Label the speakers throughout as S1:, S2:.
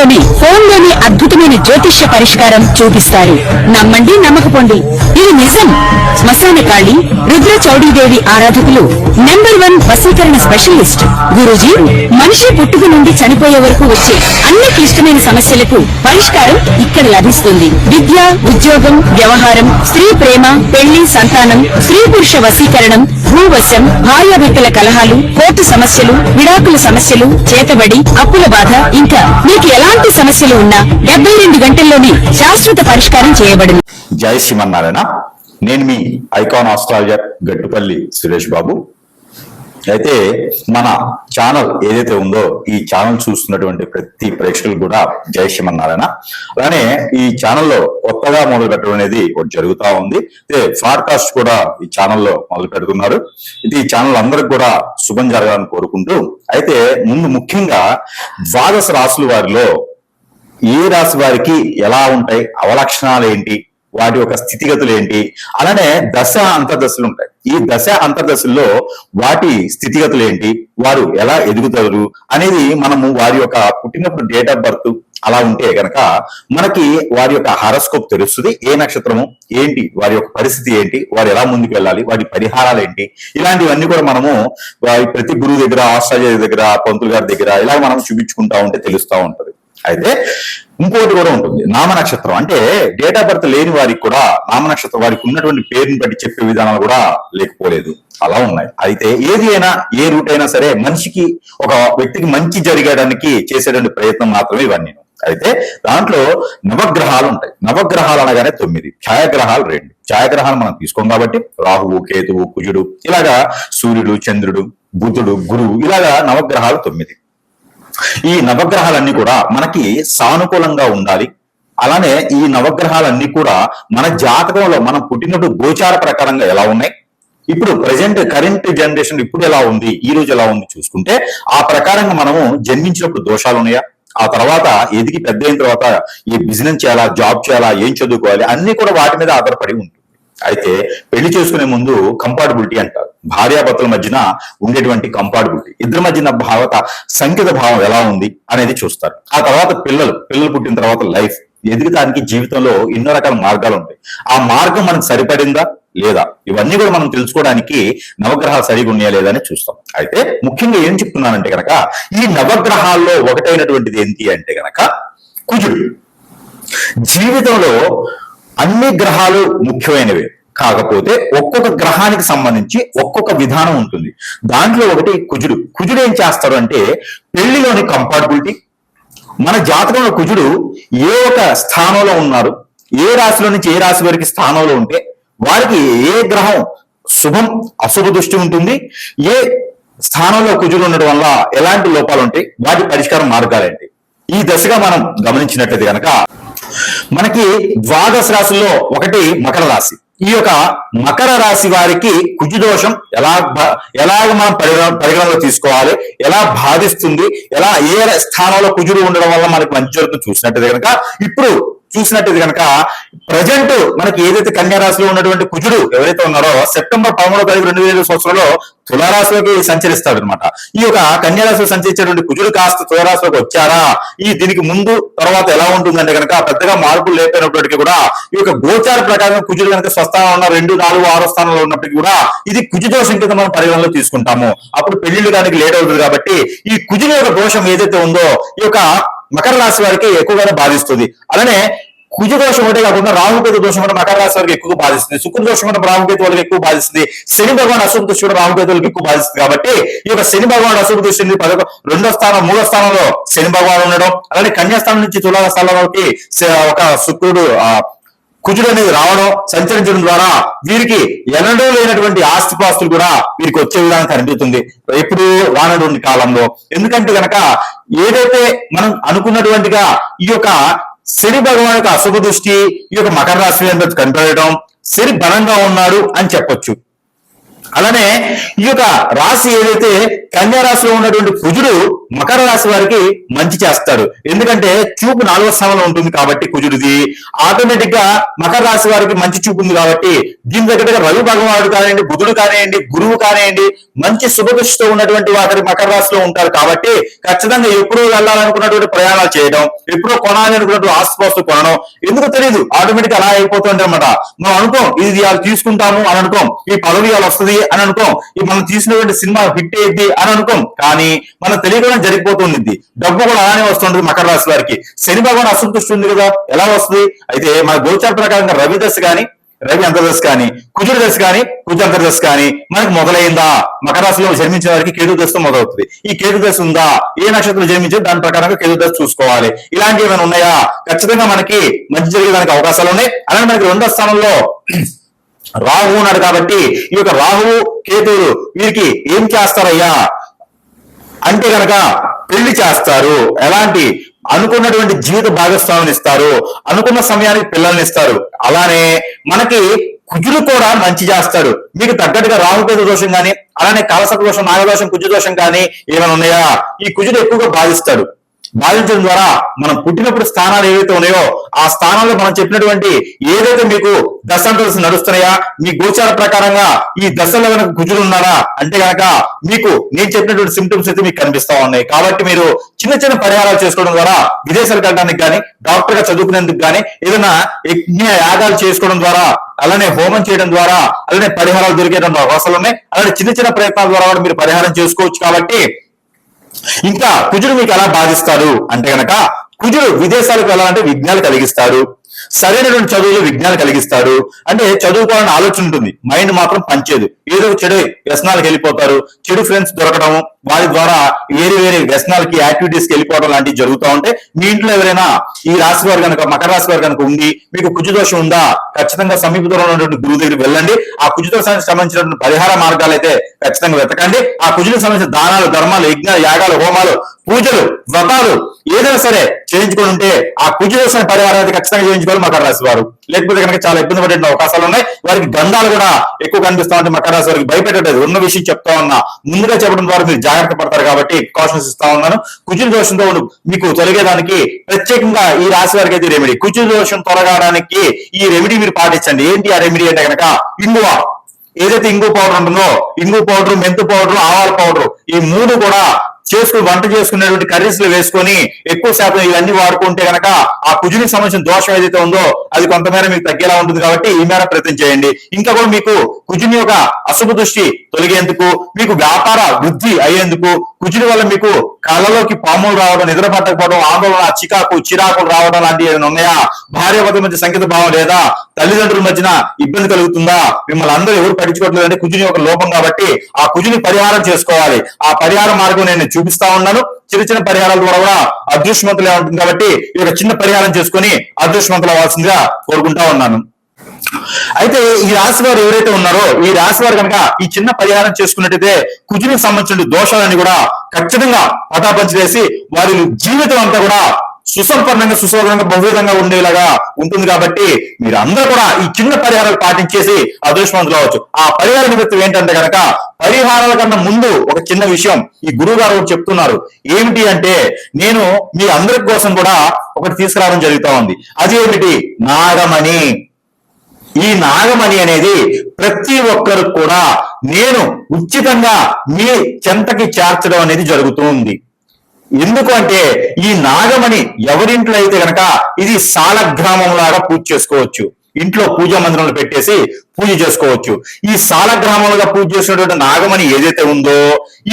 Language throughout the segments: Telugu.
S1: నిమిషాల్లోనే ఫోన్లోని అద్భుతమైన జ్యోతిష్య పరిష్కారం చూపిస్తారు. నమ్మండి, నమ్మకపోండి, ఇది నిజం. శ్మశాన కాళి రుద్ర చౌడీదేవి ఆరాధకులు నంబర్ 1 వశీకరణ స్పెషలిస్ట్ గురూజీ. మనిషి పుట్టుక నుండి చనిపోయే వరకు వచ్చే అన్ని క్లిష్టమైన సమస్యలకు పరిష్కారం ఇక్కడ లభిస్తుంది. విద్య, ఉద్యోగం, వ్యవహారం, స్త్రీ ప్రేమ, పెళ్లి, సంతానం, స్త్రీ పురుష వశీకరణం, భూవశం, భార్యాభర్తల కలహాలు, కోర్టు సమస్యలు, విడాకుల సమస్యలు, చేతబడి, అప్పుల బాధ, ఇంకా మీకు ఎలాంటి సమస్యలు ఉన్నా 72 గంటల్లోనే శాశ్వత పరిష్కారం చేయబడింది.
S2: జై శ్రీమన్నారాయణ. నేను మీ ఐకాన్ ఆస్ట్రాలజర్ గట్టుపల్లి సురేష్ బాబు. అయితే మన ఛానల్ ఏదైతే ఉందో ఈ ఛానల్ చూస్తున్నటువంటి ప్రతి ప్రేక్షకులు కూడా జై శ్రీమన్నారాయణ. అలానే ఈ ఛానల్లో కొత్తగా మొదలు పెట్టడం అనేది ఒకటి జరుగుతూ ఉంది. అయితే పాడ్కాస్ట్ కూడా ఈ ఛానల్లో మొదలు పెడుతున్నారు. ఇది ఈ ఛానల్ అందరికి కూడా శుభం జరగాలని కోరుకుంటూ, అయితే ముందు ముఖ్యంగా ద్వాదశ రాశుల వారిలో ఏ రాశి వారికి ఎలా ఉంటాయి, అవలక్షణాలు ఏంటి, వాటి యొక్క స్థితిగతులు ఏంటి, అలానే దశ అంతర్దశలు ఉంటాయి. ఈ దశ అంతర్దశల్లో వాటి స్థితిగతులు ఏంటి, వారు ఎలా ఎదుగుతారు అనేది మనము వారి యొక్క పుట్టినప్పుడు డేట్ ఆఫ్ బర్త్ అలా ఉంటే కనుక మనకి వారి యొక్క హారోస్కోప్ తెలుస్తుంది. ఏ నక్షత్రము ఏంటి, వారి యొక్క పరిస్థితి ఏంటి, వారు ఎలా ముందుకు వెళ్ళాలి, వాటి పరిహారాలు ఏంటి, ఇలాంటివన్నీ కూడా మనము ప్రతి గురువు దగ్గర, ఆస్ట్రాలజర్ దగ్గర, పంతులు గారి దగ్గర ఇలా మనం చూపించుకుంటా ఉంటే తెలుస్తూ ఉంటది. అయితే ఇంకోటి కూడా ఉంటుంది, నామ నక్షత్రం. అంటే డేట్ ఆఫ్ బర్త్ లేని వారికి కూడా నామ నక్షత్రం వారికి ఉన్నటువంటి పేరుని బట్టి చెప్పే విధానాలు కూడా లేకపోలేదు, అలా ఉన్నాయి. అయితే ఏది అయినా, ఏ రూట్ అయినా సరే మనిషికి, ఒక వ్యక్తికి మంచి జరిగేయడానికి చేసేటువంటి ప్రయత్నం మాత్రమే ఇవన్నీ. అయితే దాంట్లో నవగ్రహాలు ఉంటాయి. నవగ్రహాలు అనగానే 9, ఛాయాగ్రహాలు 2. ఛాయాగ్రహాలు మనం తీసుకోం కాబట్టి రాహువు, కేతువు, కుజుడు, ఇలాగా సూర్యుడు, చంద్రుడు, బుధుడు, గురువు, ఇలాగా నవగ్రహాలు 9. ఈ నవగ్రహాలన్నీ కూడా మనకి సానుకూలంగా ఉండాలి. అలానే ఈ నవగ్రహాలన్నీ కూడా మన జాతకంలో మనం పుట్టినప్పుడు గోచార ప్రకారంగా ఎలా ఉన్నాయి, ఇప్పుడు ప్రజెంట్ కరెంట్ జనరేషన్ ఇప్పుడు ఎలా ఉంది, ఈ రోజు ఎలా ఉంది చూసుకుంటే ఆ ప్రకారంగా మనము జన్మించినప్పుడు దోషాలు ఉన్నాయా, ఆ తర్వాత ఎదిగి పెద్ద అయిన తర్వాత ఈ బిజినెస్ చేయాలా, జాబ్ చేయాలా, ఏం చదువుకోవాలి, అన్ని కూడా వాటి మీద ఆధారపడి ఉంటుంది. అయితే పెళ్లి చేసుకునే ముందు కంపాటబిలిటీ అంటారు. భార్యాభర్తల మధ్యన ఉండేటువంటి కంపాటబిలిటీ, ఇద్దరి మధ్యన సంకేత భావం ఎలా ఉంది అనేది చూస్తారు. ఆ తర్వాత పిల్లలు పుట్టిన తర్వాత లైఫ్, ఎదుగుతానికి జీవితంలో ఎన్నో రకాల మార్గాలు ఉంటాయి. ఆ మార్గం మనకు సరిపడిందా లేదా, ఇవన్నీ కూడా మనం తెలుసుకోవడానికి నవగ్రహాలు సరిగా ఉన్నాయా లేదా అని చూస్తాం. అయితే ముఖ్యంగా ఏం చెప్తున్నానంటే కనుక, ఈ నవగ్రహాల్లో ఒకటైనటువంటిది ఏంటి అంటే కనుక కుజుడు. జీవితంలో అన్ని గ్రహాలు ముఖ్యమైనవే, కాకపోతే ఒక్కొక్క గ్రహానికి సంబంధించి ఒక్కొక్క విధానం ఉంటుంది. దాంట్లో ఒకటి కుజుడు. కుజుడు ఏం చేస్తారు అంటే పెళ్లిలోని కంపాటబిలిటీ, మన జాతకంలో కుజుడు ఏ ఒక స్థానంలో ఉన్నారు, ఏ రాశిలో నుంచి ఏ రాశి వారికి స్థానంలో ఉంటే వారికి ఏ గ్రహం శుభం అశుభ దృష్టి ఉంటుంది, ఏ స్థానంలో కుజుడు ఉండడం వల్ల ఎలాంటి లోపాలు ఉంటాయి, వాటి పరిష్కారం మార్గాలేంటి, ఈ దశగా మనం గమనించినట్లయితే కనుక మనకి ద్వాదశ రాశుల్లో ఒకటి మకర రాశి. ఈ యొక్క మకర రాశి వారికి కుజు దోషం ఎలాగ మనం పరిగణలో తీసుకోవాలి, ఎలా బాధిస్తుంది, ఎలా ఏ స్థానంలో కుజుడు ఉండడం వల్ల మనకి మంచి జరుగుతుంది చూసినట్టయితే కనుక, ఇప్పుడు చూసినట్టయితే కనుక ప్రజెంట్ మనకి ఏదైతే కన్యా రాశిలో ఉన్నటువంటి కుజుడు ఎవరైతే ఉన్నారో సెప్టెంబర్ 13వ తారీఖు 2020 సంవత్సరంలో తులారాశిలోకి సంచరిస్తాడు అనమాట. ఈ యొక్క కన్యా రాశిలో సంచరించేటువంటి కుజుడు కాస్త తులారాశిలోకి వచ్చారా, దీనికి ముందు తర్వాత ఎలా ఉంటుందంటే కనుక పెద్దగా మార్పులు లేకపోయినప్పటికీ కూడా ఈ యొక్క గోచార ప్రకారం కుజుడు కనుక స్వస్థానం ఉన్న 2, 4, 6 స్థానంలో ఉన్నప్పటికీ కూడా ఇది కుజు దోషం కింద మనం పరిగణలో తీసుకుంటాము. అప్పుడు పెళ్లిళ్ళు దానికి లేట్ అవుతుంది కాబట్టి ఈ కుజుడు యొక్క దోషం ఏదైతే ఉందో ఈ యొక్క మకర రాశి వారికి ఎక్కువగానే బాధిస్తుంది. అలానే కుజ దోషం ఒకటే కాకుండా రాహుకేతు దోషం కూడా మకర రాశి వారికి ఎక్కువ బాధిస్తుంది. శుక్ర దోషం కూడా రాహుకేతు వాళ్ళకి ఎక్కువ బాధిస్తుంది. శని భగవాన్ అశుభ దృష్టి కూడా రాహుకేతువులకు ఎక్కువ బాధిస్తుంది. కాబట్టి ఈ యొక్క శని భగవాన్ అశుభ దృష్టిని 2వ స్థానం 3వ స్థానంలో శని భగవాన్ ఉండడం, అలానే కన్యాస్థానం నుంచి తులా స్థానంలోకి ఒక శుక్రుడు కుజుడు అనేది రావడం, సంచరించడం ద్వారా వీరికి ఎన్నడూ లేనటువంటి ఆస్తిపాస్తులు కూడా వీరికి వచ్చే విధానం కనిపిస్తుంది ఇప్పుడు రానటువంటి కాలంలో. ఎందుకంటే కనుక ఏదైతే మనం అనుకున్నటువంటిగా ఈ యొక్క శని భగవాన్ యొక్క అశుభ దృష్టి ఈ యొక్క మకర రాశి మీద కనిపెట్టడం, శని బలంగా ఉన్నాడు అని చెప్పొచ్చు. అలానే ఈ యొక్క రాశి ఏదైతే కన్యా రాశిలో ఉన్నటువంటి కుజుడు మకర రాశి వారికి మంచి చేస్తాడు. ఎందుకంటే చూపు 4వ స్థానంలో ఉంటుంది కాబట్టి కుజుడిది ఆటోమేటిక్ గా మకర రాశి వారికి మంచి చూపు ఉంది కాబట్టి దీని దగ్గరగా రవి భగవానుడు కానివ్వండి, బుధుడు కానివ్వండి, గురువు కానివ్వండి మంచి శుభదృష్టితో ఉన్నటువంటి వారి మకర రాశిలో ఉంటారు కాబట్టి ఖచ్చితంగా ఎప్పుడూ వెళ్ళాలనుకున్నటువంటి ప్రయాణాలు చేయడం, ఎప్పుడో కొనాలి అనుకున్నటువంటి ఆస్తిపాస్తులు కొనడం ఎందుకు తెలియదు ఆటోమేటిక్ అలా అయిపోతుంది అనమాట. మనం అనుకోం ఇది వాళ్ళు తీసుకుంటాము అని అనుకోం, ఈ పదవి వాళ్ళు వస్తుంది అని అనుకోం, ఈ మనం తీసినటువంటి సినిమా హిట్ అయ్యింది అని అనుకోం, కానీ మనం తెలియకుండా జరిగిపోతుంది. డబ్బు కూడా అలానే వస్తుంటుంది మకర రాశి వారికి. శని భగవాన్ అసంతృష్టి ఉంది కదా, ఎలా వస్తుంది అయితే మన గోచార ప్రకారంగా రవి దశ కానీ, రవి అంతర్దశ కానీ, కుజుడు దశ కానీ, కుజ అంతర్దశ కానీ మనకు మొదలైందా, మకర రాశిలో జన్మించిన వారికి కేతు దశ మొదలవుతుంది. ఈ కేతు దశ ఉందా, ఏ నక్షత్రం జన్మించే దాని ప్రకారంగా కేతు దశ చూసుకోవాలి. ఇలాంటివి ఏమైనా ఉన్నాయా, ఖచ్చితంగా మనకి మంచి జరిగేదానికి అవకాశాలు ఉన్నాయి. అలాగే మనకి 2వ స్థానంలో రాహువు ఉన్నాడు కాబట్టి ఈ యొక్క రాహువు కేతువులు వీరికి ఏం చేస్తారయ్యా అంటే గనక పెళ్లి చేస్తారు. ఎలాంటి అనుకున్నటువంటి జీవిత భాగస్వామిని ఇస్తారు, అనుకున్న సమయానికి పిల్లల్ని ఇస్తారు. అలానే మనకి కుజుడు కూడా మంచి చేస్తాడు. మీకు తగ్గట్టుగా రాహుకేతు దోషం కానీ, అలానే కాలసర్ప దోషం, నాగదోషం, కుజ దోషం కానీ ఏమైనా ఉన్నాయా, ఈ కుజుడు ఎక్కువగా బాధిస్తాడు. బాధించడం ద్వారా మనం పుట్టినప్పుడు స్థానాలు ఏవైతే ఉన్నాయో ఆ స్థానాల్లో మనం చెప్పినటువంటి ఏదైతే మీకు దశాంతదశ నడుస్తున్నాయా, మీ గోచార ప్రకారంగా ఈ దశలో కనుక కుజులు ఉన్నారా అంటే కనుక మీకు నేను చెప్పినటువంటి సిమ్టమ్స్ అయితే మీకు కనిపిస్తా ఉన్నాయి. కాబట్టి మీరు చిన్న చిన్న పరిహారాలు చేసుకోవడం ద్వారా విదేశాలకు వెళ్ళడానికి కానీ, డాక్టర్ గా చదువుకునేందుకు కానీ, ఏదైనా యజ్ఞ యాగాలు చేసుకోవడం ద్వారా, అలానే హోమం చేయడం ద్వారా, అలానే పరిహారాలు దొరికేటువంటి అవకాశాలు ఉన్నాయి. అలానే చిన్న చిన్న ప్రయత్నాల ద్వారా కూడా మీరు పరిహారం చేసుకోవచ్చు. కాబట్టి ఇంకా కుజుడు మీకు ఎలా బాధిస్తాడు అంటే గనక కుజుడు విదేశాలకు వెళ్ళాలంటే విఘ్నాలు కలిగిస్తాడు, సరైనటువంటి చదువులు విఘ్నాలు కలిగిస్తాడు. అంటే చదువుకోవాలని ఆలోచన ఉంటుంది, మైండ్ మాత్రం పనిచేయదు, ఏదో చెడు వ్యసనాలకు వెళ్ళిపోతారు, చెడు ఫ్రెండ్స్ దొరకడం, వారి ద్వారా వేరే వేరే వ్యసనాలకి యాక్టివిటీస్ కి వెళ్ళిపోవడం లాంటివి జరుగుతూ ఉంటే మీ ఇంట్లో ఎవరైనా ఈ రాశి వారు కనుక, మకర రాశి వారు కనుక ఉండి మీకు కుజు దోషం ఉందా ఖచ్చితంగా సమీప దూరంలో ఉన్నటువంటి గురువు దగ్గరికి వెళ్ళండి. ఆ కుజు దోషానికి సంబంధించినటువంటి పరిహార మార్గాలు అయితే ఖచ్చితంగా వెతకండి. ఆ కుజులకు సంబంధించిన దానాలు, ధర్మాలు, యజ్ఞాలు, యాగాలు, హోమాలు, పూజలు, వ్రతాలు ఏదైనా సరే చేయించుకొని ఉంటే ఆ కుజు దోషాన్ని పరిహారం అయితే ఖచ్చితంగా చేయించుకోవాలి మకర రాశి వారు. లేకపోతే కనుక చాలా ఇబ్బంది పడే అవకాశాలు ఉన్నాయి. వారికి గంధాలు కూడా ఎక్కువ కనిపిస్తా ఉంటే మకర రాశి వారికి భయపెట్టలేదు, ఉన్న విషయం చెప్తా ఉన్నా, ముందుగా చెప్పడం ద్వారా మీరు జాగ్రత్త పడతారు కాబట్టి కాషన్స్ ఇస్తా ఉన్నాను. కుజుల దోషంతో మీకు తొలగేదానికి ప్రత్యేకంగా ఈ రాశి వారికి అయితే రెమెడీ, కుజుల దోషం తొలగడానికి ఈ రెమెడీ మీరు పాటించండి. ఏంటి ఆ రెమెడీ అంటే కనుక ఇంగువ, ఏదైతే ఇంగు పౌడర్ ఉంటుందో, ఇంగు పౌడర్, మెంతు పౌడర్, ఆవాల పౌడర్, ఈ 3 కూడా చేసుకుని వంట చేసుకునేటువంటి కర్రీస్ లో వేసుకొని ఎక్కువ శాతం ఇవన్నీ వాడుకుంటే కనుక ఆ కుజునికి సంబంధించిన దోషం ఏదైతే ఉందో అది కొంతమేర మీకు తగ్గేలా ఉంటుంది. కాబట్టి ఈ మేర ప్రయత్నం చేయండి. ఇంకా కూడా మీకు కుజుని యొక్క అశుభ దృష్టి తొలగేందుకు, మీకు వ్యాపార వృద్ధి అయ్యేందుకు, కుజుని వల్ల మీకు కళ్ళలోకి పాములు రావడం, నిద్ర పట్టకపోవడం, ఆందోళన, చిరాకులు రావడం లాంటివి ఏమైనా ఉన్నాయా, భార్యాభర్తల మధ్య సంకేత భావం లేదా, తల్లిదండ్రుల మధ్యన ఇబ్బంది కలుగుతుందా, మిమ్మల్ని అందరూ ఎవరు పట్టించుకోవట్లేదు అంటే కుజుని యొక్క లోపం. కాబట్టి ఆ కుజుని పరిహారం చేసుకోవాలి. ఆ పరిహార మార్గం నేను చూపిస్తా ఉన్నాను. చిన్న చిన్న పరిహారాల ద్వారా కూడా అదృష్టవంతులే ఉంటుంది. కాబట్టి ఈ యొక్క చిన్న పరిహారం చేసుకొని అదృష్టవంతులు అవ్వాల్సిందిగా కోరుకుంటా ఉన్నాను. అయితే ఈ రాశి వారు ఎవరైతే ఉన్నారో ఈ రాశి వారు కనుక ఈ చిన్న పరిహారం చేసుకున్నట్టయితే కుజునికి సంబంధించిన దోషాలన్నీ కూడా ఖచ్చితంగా పటాపంచి వారి జీవితం అంతా కూడా సుసంపన్నంగా, సుశోభనంగా, బహువిధంగా ఉండేలాగా ఉంటుంది. కాబట్టి మీరు అందరూ కూడా ఈ చిన్న పరిహారాలు పాటించేసి అదృష్టవంతులు అవ్వచ్చు. ఆ పరిహార నిమిత్తం ఏంటంటే కనుక పరిహారాల కన్నా ముందు ఒక చిన్న విషయం ఈ గురువు గారు చెప్తున్నారు. ఏమిటి అంటే నేను మీ అందరి కోసం కూడా ఒకటి తీసుకురావడం జరుగుతూ ఉంది. అది ఏమిటి, నాగమణి. ఈ నాగమణి అనేది ప్రతి ఒక్కరు కూడా నేను ఉచితంగా మీ చెంతకి చేర్చడం అనేది జరుగుతూ ఉంది. ఎందుకు అంటే ఈ నాగమణి ఎవరింట్లో అయితే కనుక ఇది సాలగ్రామం లాగా పూజ చేసుకోవచ్చు. ఇంట్లో పూజా మందిరంలో పెట్టేసి పూజ చేసుకోవచ్చు. ఈ సాలగ్రామంలో పూజ చేసినటువంటి నాగమణి ఏదైతే ఉందో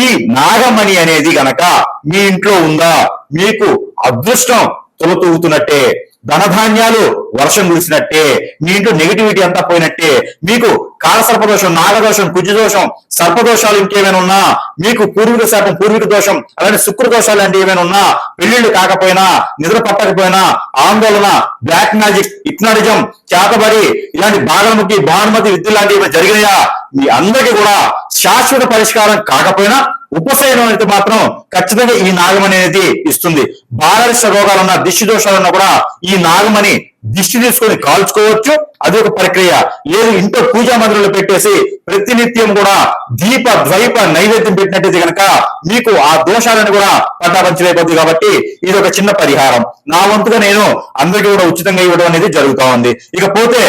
S2: ఈ నాగమణి అనేది గనక మీ ఇంట్లో ఉందా మీకు అదృష్టం తొలతూగుతున్నట్టే, ధనధాన్యాలు వర్షం కురిసినట్టే, మీ ఇంట్లో నెగిటివిటీ అంతా పోయినట్టే. మీకు కాలసర్పదోషం, నాగదోషం, కుజదోషం, సర్పదోషాలు ఇంకేమైనా ఉన్నా, మీకు పూర్వీక శాపం, పూర్వీక దోషం, అలానే శుక్ర దోషాలు అంటే ఏమైనా ఉన్నా, పెళ్లిళ్ళు కాకపోయినా, నిద్ర పట్టకపోయినా, ఆందోళన, బ్లాక్ మ్యాజిక్, హిప్నాటిజం, చేతబడి, ఇలాంటి బాగలముఖి, భానుమతి విద్యలు లాంటివి జరిగినాయా, మీ అందరికీ కూడా శాశ్వత పరిష్కారం కాకపోయినా ఉపశమనం అయితే మాత్రం ఖచ్చితంగా ఈ నాగమణి అనేది ఇస్తుంది. బాలరిష్ట రోగాలున్నా, దిష్టి దోషాలున్నా కూడా ఈ నాగమణి దిష్టి తీసుకొని కాల్చుకోవచ్చు, అది ఒక ప్రక్రియ. లేదు ఇంట్లో పూజా మందిరంలో పెట్టేసి ప్రతినిత్యం కూడా దీప ద్వైప నైవేద్యం పెట్టినట్టయితే కనుక మీకు ఆ దోషాలను కూడా పటాపంచలేకపోతుంది. కాబట్టి ఇది ఒక చిన్న పరిహారం. నా వంతుగా నేను అందరికీ కూడా ఉచితంగా ఇవ్వడం అనేది జరుగుతూ ఉంది. ఇకపోతే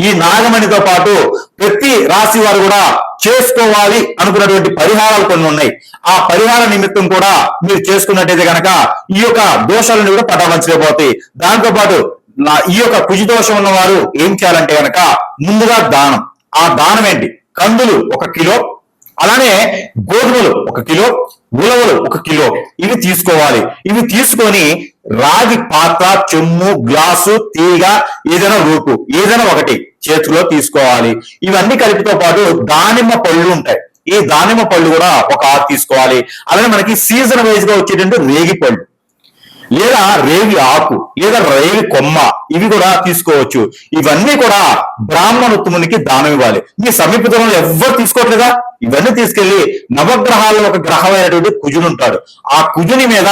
S2: ఈ నాగమణితో పాటు ప్రతి రాశి వారు కూడా చేసుకోవాలి అనుకున్నటువంటి పరిహారాలు కొన్ని ఉన్నాయి. ఆ పరిహార నిమిత్తం కూడా మీరు చేసుకున్నట్టయితే కనుక ఈ యొక్క దోషాలను కూడా పటాపంచలేకపోతాయి. దాంతో పాటు ఈ యొక్క కుజి దోషం ఉన్న వారు ఏం చేయాలంటే కనుక ముందుగా దానం. ఆ దానం ఏంటి? కందులు 1 కిలో, అలానే గోధుమలు 1 కిలో, ఉలవలు 1 కిలో, ఇవి తీసుకోవాలి. ఇవి తీసుకొని రాగి పాత్ర, చెమ్ము, గ్లాసు, తీగ, ఏదైనా రూపు ఏదైనా ఒకటి చేతిలో తీసుకోవాలి. ఇవన్నీ కలిపితో పాటు దానిమ్మ పళ్ళు ఉంటాయి. ఈ దానిమ్మ పళ్ళు కూడా ఒక 6 తీసుకోవాలి. అలానే మనకి సీజన్ వైజ్ గా వచ్చేటువంటి రేగి పళ్ళు, లేదా రేగి ఆకు, లేదా రేగి కొమ్మ, ఇవి కూడా తీసుకోవచ్చు. ఇవన్నీ కూడా బ్రాహ్మణోత్తమునికి దానం ఇవ్వాలి. మీ సమీపంలో ఎవ్వరు తీసుకోవట్లేదా? ఇవన్నీ తీసుకెళ్లి నవగ్రహాల్లో ఒక గ్రహమైనటువంటి కుజుడు ఉంటాడు. ఆ కుజుని మీద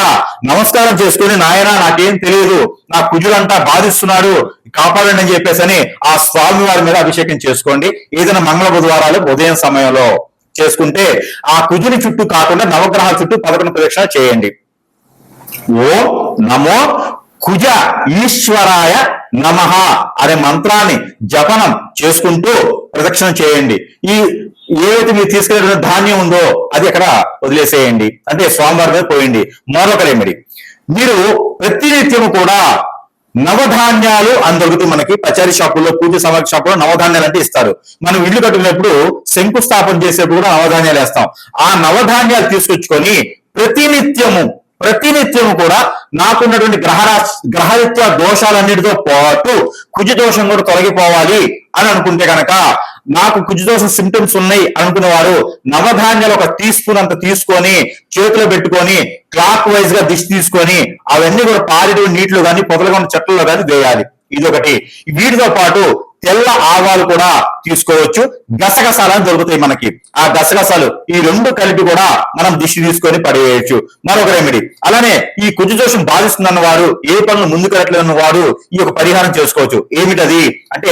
S2: నమస్కారం చేసుకుని, నాయన నాకేం తెలియదు, నా కుజుడంతా బాధిస్తున్నాడు, కాపాడండి అని చెప్పేసి ఆ స్వామి వారి మీద అభిషేకం చేసుకోండి. ఏదైనా మంగళ బుధవారాలు ఉదయం సమయంలో చేసుకుంటే ఆ కుజుని చుట్టూ కాకుండా నవగ్రహాల చుట్టూ 11 ప్రదక్షిణ చేయండి. ఓం నమో కుజ ఈశ్వరాయ నమః అనే మంత్రాన్ని జపనం చేసుకుంటూ ప్రదక్షిణ చేయండి. ఈ ఏవైతే మీరు తీసుకెళ్ళిన ధాన్యం ఉందో అది అక్కడ వదిలేసేయండి, అంటే స్వామివారి మీద పోయండి. మరొక రెమెడీ, మీరు ప్రతినిత్యము కూడా నవధాన్యాలు అని దొరుకుతాయి మనకి పచారీ షాపుల్లో, పూజ సామాగ్రి షాపులో నవధాన్యాలు అంటే ఇస్తారు. మనం ఇల్లు కట్టుకునేప్పుడు శంకుస్థాపన చేసేప్పుడు కూడా నవధాన్యాలు వేస్తాం. ఆ నవధాన్యాలు తీసుకొచ్చుకొని ప్రతినిత్యము కూడా నాకున్నటువంటి గ్రహరీత్యా దోషాలన్నిటితో పాటు కుజ దోషం కూడా తొలగిపోవాలి అని అనుకుంటే కనుక, నాకు కుజ దోషం సింటమ్స్ ఉన్నాయి అనుకున్న వారు నవధాన్యాలు 1 టీ స్పూన్ అంత తీసుకొని చేతిలో పెట్టుకొని క్లాక్ వైజ్ గా దిష్టి తీసుకొని అవన్నీ కూడా పారేటువంటి నీటిలో కానీ పొదలుగా ఉన్న చెట్లలో కానీ వేయాలి. ఇదొకటి. వీటితో పాటు తెల్ల ఆవాలు కూడా తీసుకోవచ్చు. గసగసాలు దొరుకుతాయి మనకి. ఆ గసగసాలు ఈ 2 కలిపి కూడా మనం దిష్టి తీసుకొని పడేయచ్చు. మరొక రెమెడీ, అలానే ఈ కుజ దోషం బాధిస్తుందన్న వారు, ఏ పనులు ముందుకెళ్ళట్లేదన్న వారు ఈ యొక్క పరిహారం చేసుకోవచ్చు. ఏమిటది అంటే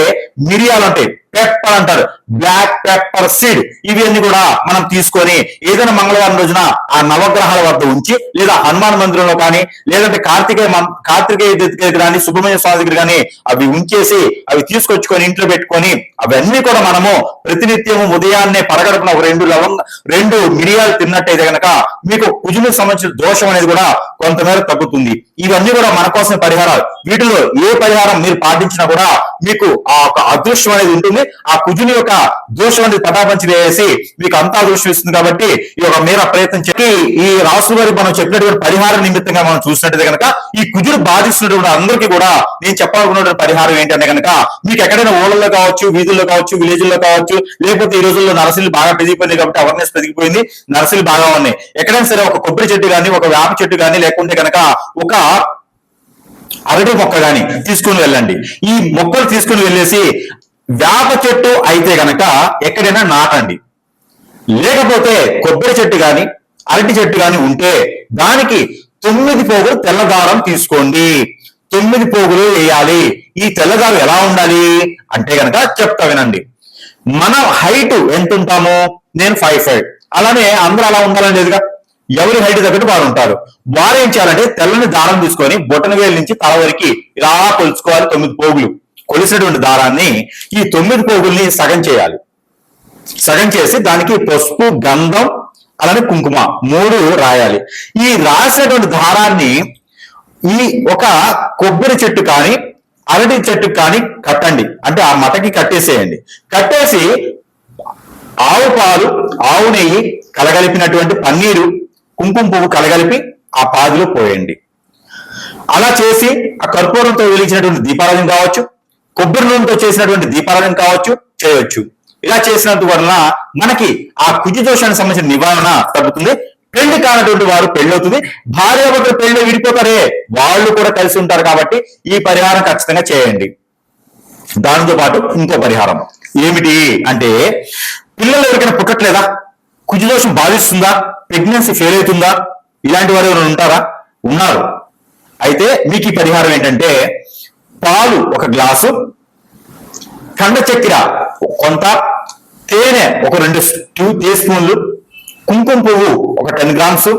S2: మిరియాలు అంటే పెప్పర్ అంటారు, బ్లాక్ పెప్పర్ సీడ్, ఇవన్నీ కూడా మనం తీసుకొని ఏదైనా మంగళవారం రోజున ఆ నవగ్రహాల వద్ద ఉంచి, లేదా హనుమాన్ మందిరంలో కానీ, లేదంటే కార్తికేయ దగ్గర కానీ, సుబ్రహ్మణ్య స్వామి దగ్గర కానీ అవి ఉంచేసి అవి తీసుకొచ్చుకొని ఇంట్లో పెట్టుకొని అవన్నీ కూడా మనము ప్రతినిత్యము ఉదయాన్నే పరగడుపున 2 మిరియాలు తిన్నట్టయితే కనుక మీకు కుజునికి సంబంధించిన దోషం అనేది కూడా కొంతమేర తగ్గుతుంది. ఇవన్నీ కూడా మన కోసమే పరిహారాలు. వీటిలో ఏ పరిహారం మీరు పాటించినా కూడా మీకు ఆ ఒక అదృష్టం అనేది ఉంటుంది. ఆ కుజుని యొక్క దోషం అనేది పటాపంచి వేసి మీకు అంతా అదృష్టం ఇస్తుంది. కాబట్టి ఈ యొక్క మేర ప్రయత్నం చెప్పి ఈ రాసు గారికి మనం చెప్పినటువంటి పరిహార నిమిత్తంగా మనం చూసినట్టయితే కనుక ఈ కుజుడు బాధిస్తున్నటువంటి అందరికీ కూడా నేను చెప్పాలనుకున్నటువంటి పరిహారం ఏంటంటే కనుక, మీకు ఎక్కడైనా ఊళ్ళలో కావచ్చు, వీధుల్లో కావచ్చు, విలేజ్ల్లో కావచ్చు, లేకపోతే ఈ రోజుల్లో నర్సరీలు బాగా పెరిగిపోయింది కాబట్టి అవేర్నెస్ పెరిగిపోయింది, నర్సరీలు బాగా ఉన్నాయి. ఎక్కడైనా సరే ఒక కొబ్బరి చెట్టు కానీ, ఒక వేప చెట్టు కానీ, లేకుంటే కనుక ఒక అరటి మొక్క కానీ తీసుకుని వెళ్ళండి. ఈ మొక్కలు తీసుకుని వెళ్ళేసి వేప చెట్టు అయితే గనక ఎక్కడైనా నాటండి. లేకపోతే కొబ్బరి చెట్టు కానీ, అరటి చెట్టు కానీ ఉంటే దానికి 9 పోగులు తెల్లదారం తీసుకోండి. 9 పోగులు వేయాలి. ఈ తెల్లదారం ఎలా ఉండాలి అంటే కనుక చెప్తా వినండి. మన హైట్ ఎంత ఉంటామో, నేను 5 feet, అలానే అందరూ అలా ఉండాలని లేదుగా, ఎవరి హైట్ తగ్గట్టు వారు ఉంటారు. వారు ఏం చేయాలంటే తెల్లని దారం తీసుకొని బొటన వేలు నుంచి తల వరకు ఇలా కొలుచుకోవాలి. 9 పోగులు కొలిసినటువంటి దారాన్ని, ఈ 9 పోగుల్ని సగం చేయాలి. సగం చేసి దానికి పసుపు, గంధం, అలానే కుంకుమ 3 రాయాలి. ఈ రాసినటువంటి దారాన్ని ఈ ఒక కొబ్బరి చెట్టు కానీ, అరటి చెట్టు కానీ కట్టండి. అంటే ఆ మటకి కట్టేసేయండి. కట్టేసి ఆవు పాలు, ఆవు నెయ్యి కలగలిపినటువంటి పన్నీరు, కుంకుమ పువ్వు కలగలిపి ఆ పాదిలో పోయండి. అలా చేసి ఆ కర్పూరంతో వెలిగించినటువంటి దీపారాధన కావచ్చు, కొబ్బరి నూనెతో చేసినటువంటి దీపారాధన కావచ్చు, చేయొచ్చు. ఇలా చేసినందు వలన మనకి ఆ కుజు దోషానికి సంబంధించిన నివారణ తగ్గుతుంది. పెళ్లి కానటువంటి వారు పెళ్లి అవుతుంది. భార్యాభర్తలు పెళ్లి విడిపోతారే, వాళ్ళు కూడా కలిసి ఉంటారు. కాబట్టి ఈ పరిహారం ఖచ్చితంగా చేయండి. దానితో పాటు ఇంకో పరిహారం ఏమిటి అంటే, పిల్లలు ఎవరికైనా పుట్టట్లేదా, కుజు దోషం బాధిస్తుందా, ప్రెగ్నెన్సీ ఫెయిల్ అవుతుందా, ఇలాంటి వారు ఎవరైనా ఉంటారా? ఉన్నారు. అయితే మీకు ఈ పరిహారం ఏంటంటే, పాలు 1 గ్లాసు, కండ చక్కెర కొంత, తేనె ఒక 2 టీ స్పూన్లు, కుంకుమ పువ్వు ఒక 10 గ్రామ్స్,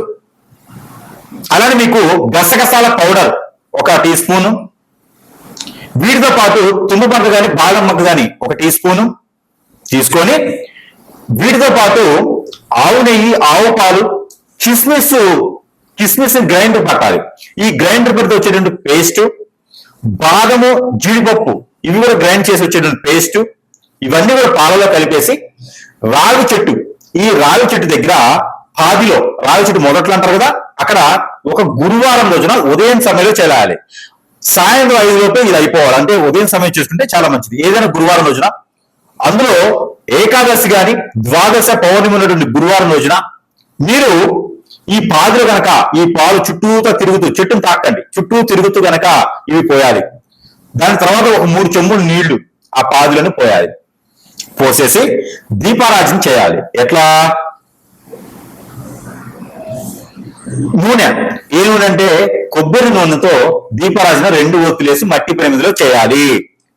S2: అలానే మీకు గసగసాల పౌడర్ 1 టీ స్పూను, వీటితో పాటు తుమ్మపండు కానీ బాదం మగ్గ కానీ 1 టీ స్పూను తీసుకొని, వీటితో పాటు ఆవు నెయ్యి, ఆవు పాలు, కిస్మిస్ గ్రైండర్ పట్టాలి. ఈ గ్రైండర్ పడితే వచ్చేటువంటి పేస్ట్, బాదము, జీడిపప్పు ఇవి కూడా గ్రైండ్ చేసి వచ్చేటువంటి పేస్ట్, ఇవన్నీ కూడా పాలలో కలిపేసి రావి చెట్టు, ఈ రావి చెట్టు దగ్గర పాదిలో, రావి చెట్టు మొదట్లో అంటారు కదా, అక్కడ ఒక గురువారం రోజున ఉదయం సమయంలో చేయాలి. సాయంత్రం 5 లోపే ఇది అయిపోవాలి. అంటే ఉదయం సమయం చేసుకుంటే చాలా మంచిది. ఏదైనా గురువారం రోజున, అందులో ఏకాదశి గాని ద్వాదశ పౌర్ణమి ఉన్నటువంటి గురువారం రోజున మీరు ఈ పాదులు గనక, ఈ పాలు చుట్టూతో తిరుగుతూ, చెట్టును తాకండి, చుట్టూ తిరుగుతూ గనక ఇవి పోయాలి. దాని తర్వాత ఒక 3 చెంబులు నీళ్లు ఆ పాదులను పోయాలి. పోసేసి దీపారాజన చేయాలి. ఎట్లా? నూనె, ఏ నూనె అంటే కొబ్బరి నూనెతో దీపారాజన 2 ఒత్తులేసి మట్టి ప్రమిదిలో చేయాలి.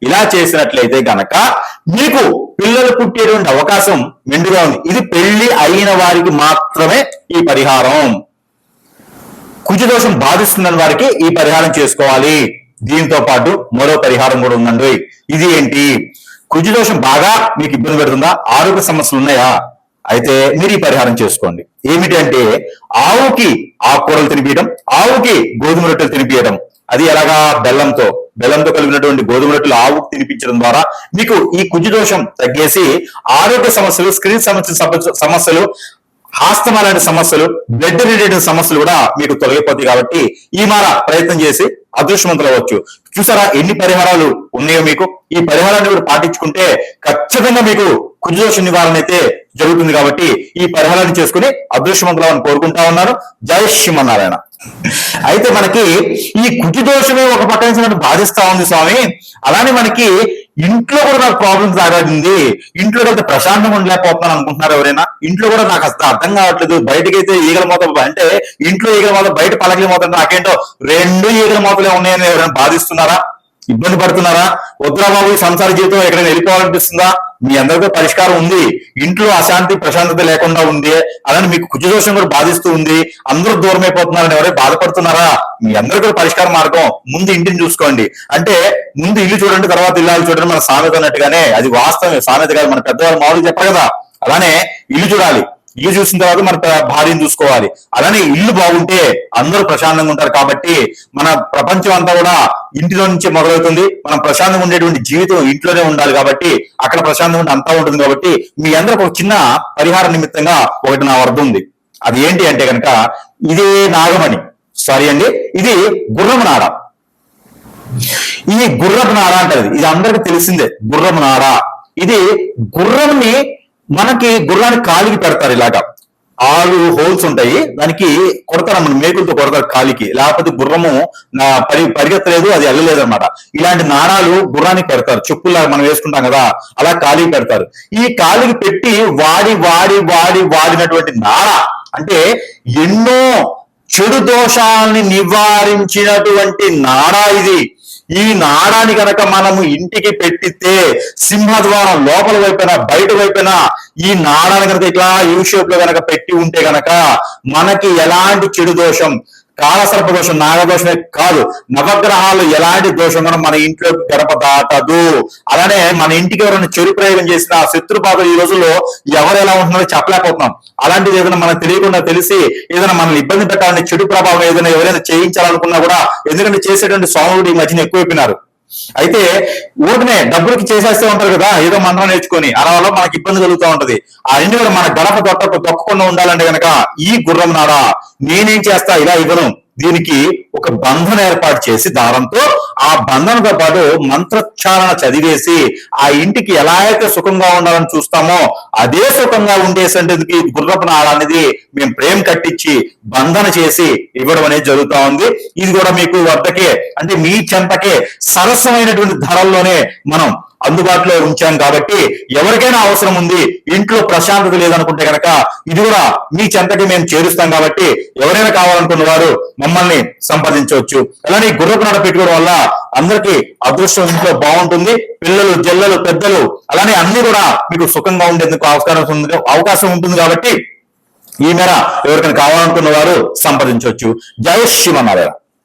S2: ఇలా చేసినట్లయితే గనక మీకు పిల్లలు పుట్టేటువంటి అవకాశం మెండుగా ఉంది. ఇది పెళ్లి అయిన వారికి మాత్రమే ఈ పరిహారం. కుజదోషం బాధిస్తున్న వారికి ఈ పరిహారం చేసుకోవాలి. దీంతో పాటు మరో పరిహారం కూడా ఉందండి. ఇది ఏంటి? కుజదోషం బాగా మీకు ఇబ్బంది పెడుతుందా? ఆరోగ్య సమస్యలు ఉన్నాయా? అయితే మీరు ఈ పరిహారం చేసుకోండి. ఏమిటి అంటే, ఆవుకి ఆకుకూరలు తినిపించడం, ఆవుకి గోధుమ రొట్టెలు తినిపించడం. అది ఎలాగా? బెల్లంతో కలిగినటువంటి గోధుమ రొట్టెలు ఆవుకు తినిపించడం ద్వారా మీకు ఈ కుజదోషం తగ్గేసి ఆరోగ్య సమస్యలు, స్క్రీన్ సమస్యలు, ఆస్తమా లాంటి సమస్యలు, బ్లడ్ రిలేటెడ్ సమస్యలు కూడా మీకు తొలగిపోతాయి. కాబట్టి ఈ మార ప్రయత్నం చేసి అదృష్టవంతులు అవ్వచ్చు. చూసారా ఎన్ని పరిహారాలు ఉన్నాయో మీకు? ఈ పరిహారాన్ని కూడా పాటించుకుంటే ఖచ్చితంగా మీకు కుజదోష నివారణ అయితే జరుగుతుంది. కాబట్టి ఈ పరిహారాన్ని చేసుకుని అదృష్టవంతులని కోరుకుంటా ఉన్నారు. జై శ్రీమన్నారాయణ. అయితే మనకి ఈ కుజదోషమే ఒక పక్క నుంచి మనకు బాధిస్తా ఉంది స్వామి. అలానే మనకి ఇంట్లో కూడా నాకు ప్రాబ్లమ్స్ రాగలిగింది. ఇంట్లో అయితే ప్రశాంతంగా ఉండలేకపోతున్నాను అనుకుంటున్నారు ఎవరైనా? ఇంట్లో కూడా నాకు అసలు అర్థం కావట్లేదు. బయటకైతే ఈగల మూత, అంటే ఇంట్లో ఈగల మూత, బయట పలకల మూత, నాకేంటో 2 ఈగల మూతలే ఉన్నాయని ఎవరైనా బాధిస్తున్నారా? ఇబ్బంది పడుతున్నారా? వద్దురా బాబు సంసార జీవితం ఎక్కడైనా వెళ్ళిపోవాలనిపిస్తుందా? మీ అందరికీ పరిష్కారం ఉంది. ఇంట్లో అశాంతి ప్రశాంతత లేకుండా ఉంది. అలానే మీకు కుజదోషం కూడా బాధిస్తూ ఉంది. అందరూ దూరం అయిపోతున్నారని ఎవరైనా బాధపడుతున్నారా? మీ అందరికీ కూడా పరిష్కార మార్గం. ముందు ఇంటిని చూసుకోండి. అంటే ముందు ఇల్లు చూడండి, తర్వాత ఇల్లాలు చూడండి. మన సామెత అన్నట్టుగానే అది వాస్తవమే, సామెత కాదు. మన పెద్దవాళ్ళు మామూలుగా చెప్పరు కదా. అలానే ఇల్లు చూడాలి, ఇల్లు చూసిన తర్వాత మన భార్యను చూసుకోవాలి. అలానే ఇల్లు బాగుంటే అందరూ ప్రశాంతంగా ఉంటారు. కాబట్టి మన ప్రపంచం అంతా కూడా ఇంటిలో నుంచే మొదలవుతుంది. మనం ప్రశాంతంగా ఉండేటువంటి జీవితం ఇంట్లోనే ఉండాలి. కాబట్టి అక్కడ ప్రశాంతంగా ఉంటే అంతా ఉంటుంది. కాబట్టి మీ అందరికి ఒక చిన్న పరిహార నిమిత్తంగా ఒకటి నా వద్ద ఉంది. అది ఏంటి అంటే కనుక, ఇదే నాగమణి, సారీ అండి, ఇది గుర్రము నాడ. ఈ గుర్రపు నాడ అంటది, ఇది అందరికి తెలిసిందే. గుర్రపు నాడ, ఇది గుర్రంని మనకి గుర్రానికి కాలికి పెడతారు. ఇలాగా 6 హోల్స్ ఉంటాయి. దానికి కొడతారు, మన మేకులతో కొడతారు కాలికి. లేకపోతే గుర్రము పరిగెత్తలేదు, అది వెళ్ళలేదు అనమాట. ఇలాంటి నాణాలు గుర్రానికి పెడతారు. చెప్పుల్లాగా మనం వేసుకుంటాం కదా, అలా కాలికి పెడతారు. ఈ కాలికి పెట్టి వాడినటువంటి నాడ అంటే ఎన్నో చెడు దోషాలని నివారించినటువంటి నాడ ఇది. ఈ నాడాన్ని కనుక మనము ఇంటికి పెట్టితే సింహద్వారం లోపల వైపున బయట వైపున ఈ నాడాన్ని కనుక ఇట్లా యూ షేప్ లో కనుక పెట్టి ఉంటే కనుక మనకి ఎలాంటి చెడు దోషం, కాలసర్ప దోషం, నాగదోషమే కాదు, నవగ్రహాలు ఎలాంటి దోషం కూడా మన ఇంట్లో గడప దాటదు. అలానే మన ఇంటికి ఎవరైనా చెడు ప్రయోగం చేసిన శత్రుపాదం ఈ రోజుల్లో ఎవరు ఎలా ఉంటున్నారో చెప్పలేకపోతున్నాం. అలాంటిది ఏదైనా మనకు తెలియకుండా తెలిసి ఏదైనా మనల్ని ఇబ్బంది పెట్టాలని చెడు ప్రభావం ఏదైనా ఎవరైనా చేయించాలనుకున్నా కూడా, ఎందుకంటే చేసేటువంటి స్వాముడు ఈ మధ్యన ఎక్కువైపోయినారు. అయితే ఊరినే డబ్బులకి చేసేస్తూ ఉంటారు కదా, ఏదో మంత్రం నేర్చుకొని, అలా మనకి ఇబ్బంది కలుగుతూ ఉంటది. ఆ ఇంటి కూడా మన గడప దొక్కకుండా ఉండాలంటే కనుక ఈ గుర్రం నాడా నేనేం చేస్తా, ఇలా ఇవ్వను. దీనికి ఒక బంధన ఏర్పాటు చేసి దారంతో ఆ బంధనతో పాటు మంత్రోచ్చారణ చదివేసి ఆ ఇంటికి ఎలా అయితే సుఖంగా ఉండాలని చూస్తామో అదే సుఖంగా ఉండేసరికి గుర్రపు నాడ అనేది మేము ప్రేమ కట్టించి బంధన చేసి ఇవ్వడం అనేది జరుగుతూ ఉంది. ఇది కూడా మీకు వద్దకే, అంటే మీ చెంతకే సరసమైనటువంటి ధరల్లోనే మనం అందుబాటులో ఉంచాం కాబట్టి ఎవరికైనా అవసరం ఉంది, ఇంట్లో ప్రశాంతత లేదనుకుంటే కనుక ఇది కూడా మీ చెంతకి మేము చేరుస్తాం కాబట్టి ఎవరైనా కావాలనుకున్న వారు మమ్మల్ని సంప్రదించవచ్చు. అలానే గుర్రపు నడ పెట్టుకోవడం వల్ల అందరికీ అదృష్టం ఇంట్లో బాగుంటుంది. పిల్లలు, జల్లలు, పెద్దలు అలానే అన్ని కూడా మీకు సుఖంగా ఉండేందుకు అవకాశం ఉంటుంది కాబట్టి ఈ మేర ఎవరికైనా కావాలనుకున్న వారు సంప్రదించవచ్చు. జై శ్రీమన్నారాయణ.